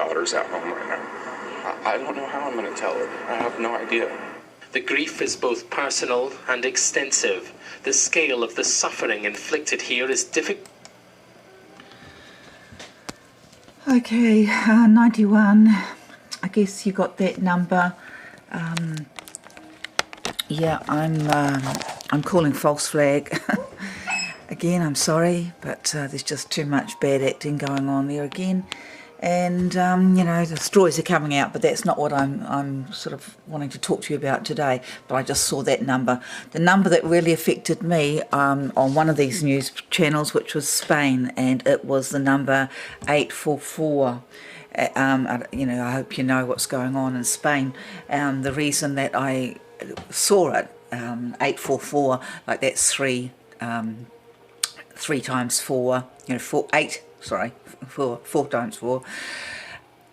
daughter's at home right now. I don't know how I'm going to tell her. I have no idea. The grief is both personal and extensive. The scale of the suffering inflicted here is difficult. Okay, 91. I guess you got that number. Yeah, I'm calling false flag. Again, I'm sorry, but there's just too much bad acting going on there again. And, you know, the stories are coming out, but that's not what I'm sort of wanting to talk to you about today. But I just saw that number. The number that really affected me on one of these news channels, which was Spain, and it was the number 844. You know, I hope you know what's going on in Spain. The reason that I saw it, 844, like that's three times four, you know, four times four.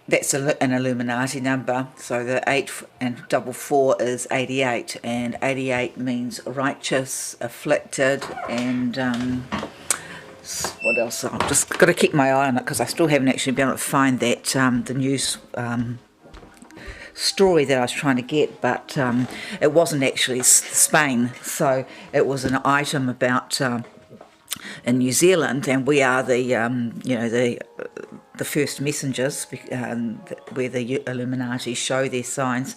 That's an Illuminati number. So the 8 and double 4 is 88, and 88 means righteous, afflicted, and what else? I've just got to keep my eye on it because I still haven't actually been able to find that the news story that I was trying to get, but it wasn't actually Spain. So it was an item about in New Zealand, and we are the you know, the first messengers, where the Illuminati show their signs,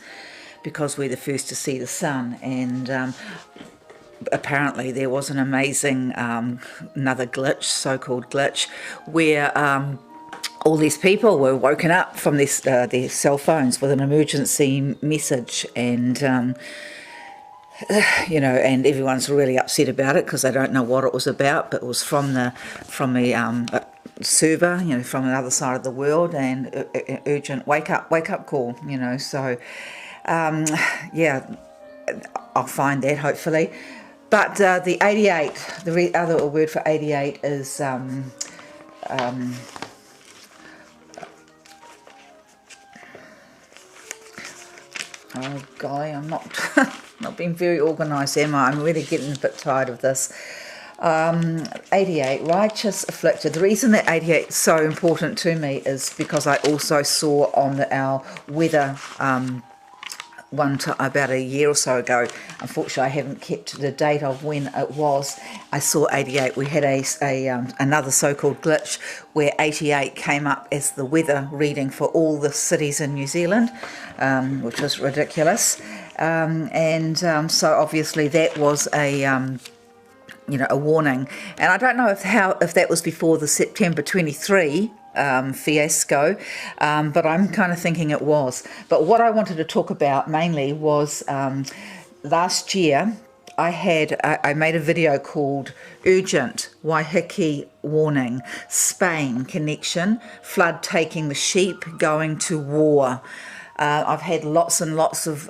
because we're the first to see the sun. And apparently there was an amazing another glitch, so-called glitch, where all these people were woken up from their cell phones with an emergency message, and you know, and everyone's really upset about it because they don't know what it was about, but it was from a server, you know, from another side of the world, and urgent wake up call, you know. So yeah, I'll find that hopefully. But the 88, the other word for 88 is oh golly, I'm not not being very organised, am I? I'm really getting a bit tired of this. 88, righteous, afflicted. The reason that 88 is so important to me is because I also saw on our weather one about a year or so ago. Unfortunately, I haven't kept the date of when it was. I saw 88. We had another so-called glitch where 88 came up as the weather reading for all the cities in New Zealand, which was ridiculous. So obviously that was a you know, a warning. And I don't know if that was before the September 23 fiasco, but I'm kind of thinking it was. But what I wanted to talk about mainly was last year I made a video called Urgent Waiheke Warning, Spain Connection, Flood Taking the Sheep, Going to War. I've had lots and lots of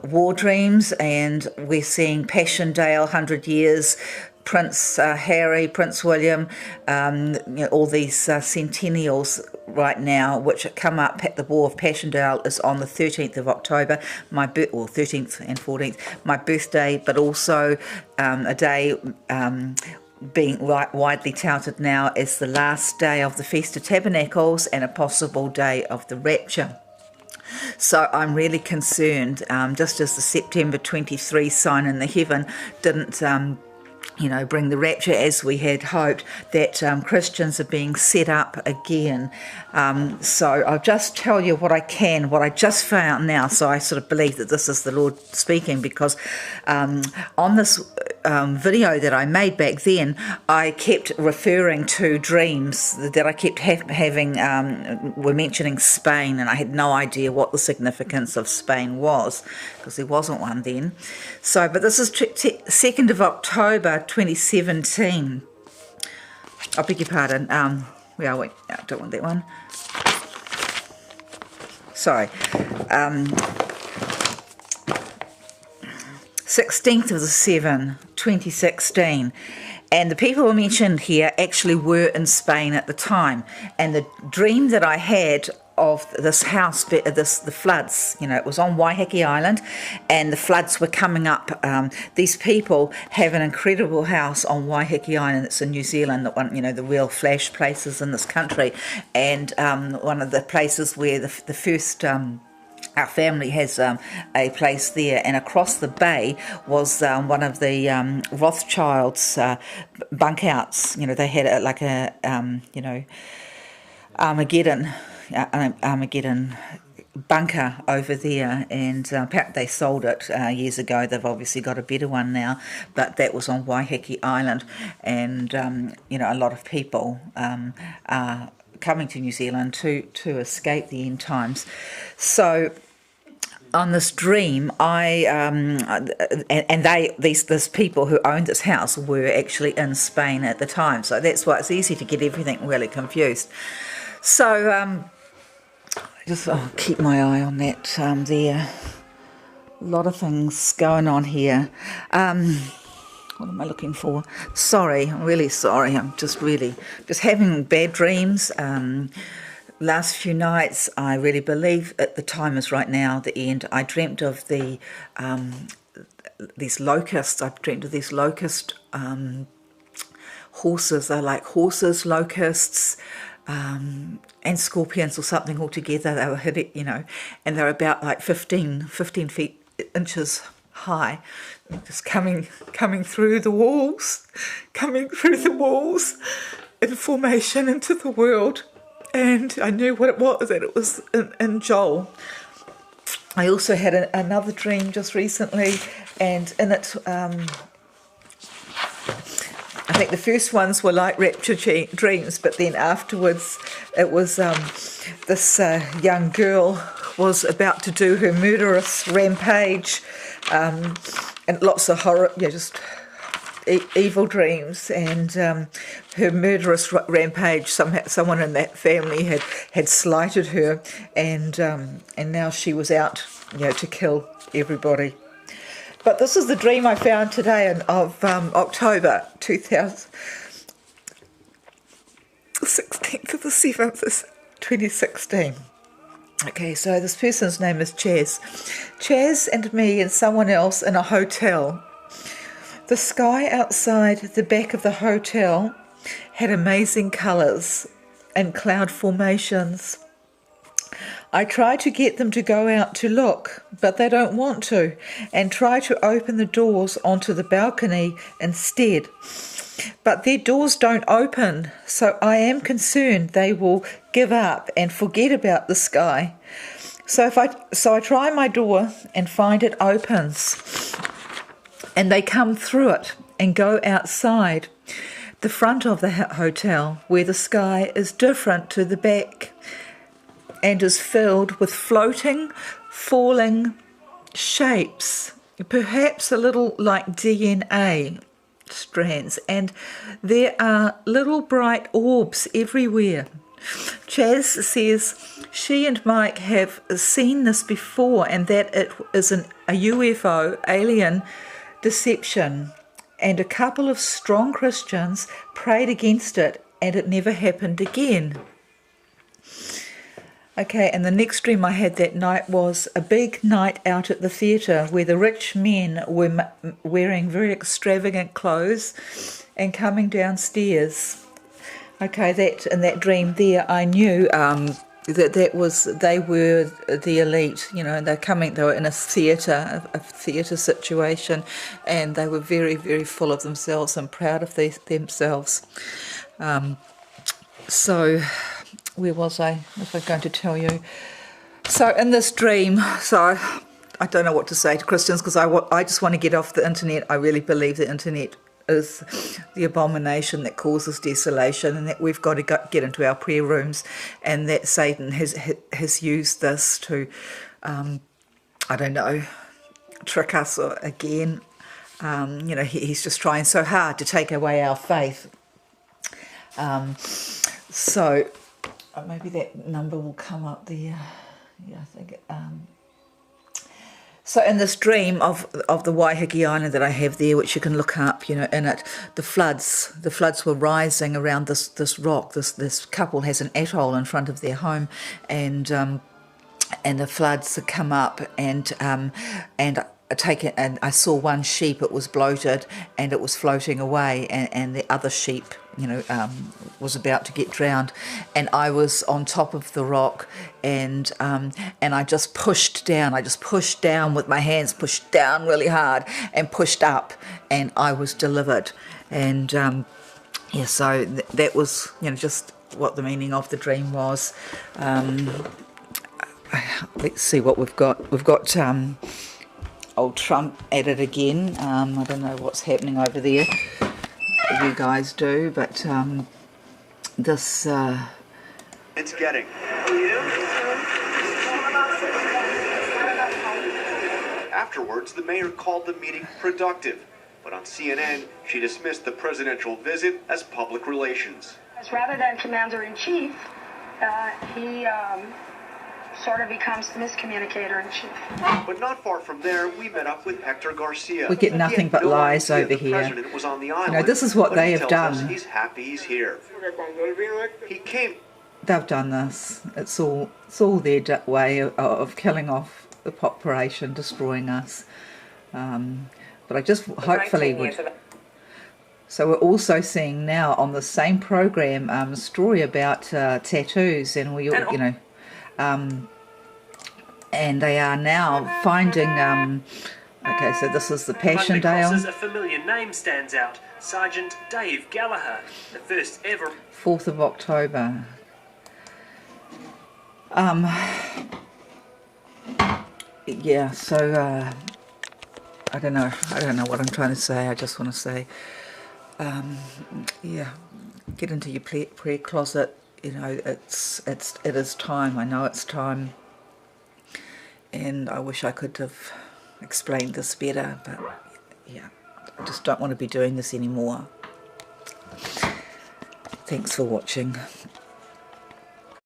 war dreams, and we're seeing Passchendaele, 100 years, Prince Harry, Prince William, you know, all these centennials right now, which come up. At the War of Passchendaele is on the 13th of October, or 13th and 14th, my birthday, but also a day being widely touted now as the last day of the Feast of Tabernacles and a possible day of the Rapture. So I'm really concerned, just as the September 23 sign in the heaven didn't you know, bring the rapture as we had hoped, that Christians are being set up again. So I'll just tell you what I can, what I just found now. So I sort of believe that this is the Lord speaking, because on this video that I made back then, I kept referring to dreams that I kept having, were mentioning Spain, and I had no idea what the significance of Spain was, because there wasn't one then. So, but this is 2nd of October 2017. I beg your pardon. Well, wait, no, I don't want that one. Sorry. 16th of the 7th, 2016. And the people mentioned here actually were in Spain at the time. And the dream that I had of this house, the floods. You know, it was on Waiheke Island, and the floods were coming up. These people have an incredible house on Waiheke Island. It's in New Zealand, that one, you know, the real flash places in this country, and one of the places where the first. Our family has a place there, and across the bay was one of the Rothschilds' bunk outs. You know, they had like a you know, Armageddon bunker over there, and apparently they sold it years ago. They've obviously got a better one now, but that was on Waiheke Island, and you know, a lot of people are coming to New Zealand to escape the end times. So on this dream, these people who owned this house were actually in Spain at the time, so that's why it's easy to get everything really confused. So I'll keep my eye on that there. A lot of things going on here. What am I looking for? Sorry, I'm really sorry. I'm just having bad dreams. Last few nights, I really believe the time is right now, the end. I dreamt of these locusts. I dreamt of these locust horses. They're like horses, locusts, and scorpions or something all together. They were hitting, you know, and they're about like 15 inches high, just coming through the walls, in formation into the world. And I knew what it was, that it was in Joel. I also had another dream just recently, and in it, I think the first ones were like rapture dreams, but then afterwards it was this young girl was about to do her murderous rampage, and lots of horror, just evil dreams, and her murderous rampage. Someone in that family had slighted her, and now she was out, to kill everybody. But this is the dream I found today of October 16th of the 7th, 2016. Okay, so this person's name is Chaz. Chaz and me and someone else in a hotel. The sky outside the back of the hotel had amazing colours and cloud formations. I try to get them to go out to look, but they don't want to, and try to open the doors onto the balcony instead. But their doors don't open, so I am concerned they will give up and forget about the sky. So I try my door and find it opens, and they come through it and go outside the front of the hotel, where the sky is different to the back and is filled with floating, falling shapes, perhaps a little like DNA strands, and there are little bright orbs everywhere. Chaz says she and Mike have seen this before, and that it is a UFO alien deception, and a couple of strong Christians prayed against it, and it never happened again. Okay, and the next dream I had that night was a big night out at the theatre where the rich men were wearing very extravagant clothes and coming downstairs. Okay, in that dream there, I knew they were the elite. They were in a theatre situation, and they were very, very full of themselves and proud of themselves. So where was I? If I'm going to tell you. So in this dream, I don't know what to say to Christians, because I just want to get off the internet. I really believe the internet is the abomination that causes desolation, and that we've got to get into our prayer rooms, and that Satan has used this to, trick us again. He's just trying so hard to take away our faith. So maybe that number will come up there. Yeah, I think So in this dream of the Waiheke Island that I have there, which you can look up, you know, in it, the floods were rising around this rock. This couple has an atoll in front of their home, and the floods had come up, and I saw one sheep. It was bloated and it was floating away, and the other sheep, you know, was about to get drowned, and I was on top of the rock, and I just pushed down. I just pushed down with my hands, pushed down really hard, and pushed up, and I was delivered. And yeah, so that was, you know, just what the meaning of the dream was. Let's see what we've got. We've got old Trump at it again. I don't know what's happening over there. You guys do, but this it's getting. Afterwards, the mayor called the meeting productive, but on CNN, she dismissed the presidential visit as public relations. Rather than commander-in-chief, he sort of becomes miscommunicator-in-chief. But not far from there, we met up with Hector Garcia. we get nothing but lies over here. President was on the island, you know, this is what but they he have tells us done. he's happy he's here. He came. They've done this. It's all their way of killing off the population, destroying us. But I just hopefully would. So we're also seeing now on the same program a story about tattoos, and we, you know, and they are now finding. Okay, so this is the Passchendaele. A familiar name stands out: Sergeant Dave Gallagher, the first ever. 4th of October. Yeah. So I don't know what I'm trying to say. I just want to say, yeah, get into your prayer closet. You know, it is time. I know it's time, and I wish I could have explained this better, but yeah, I just don't want to be doing this anymore. Thanks for watching.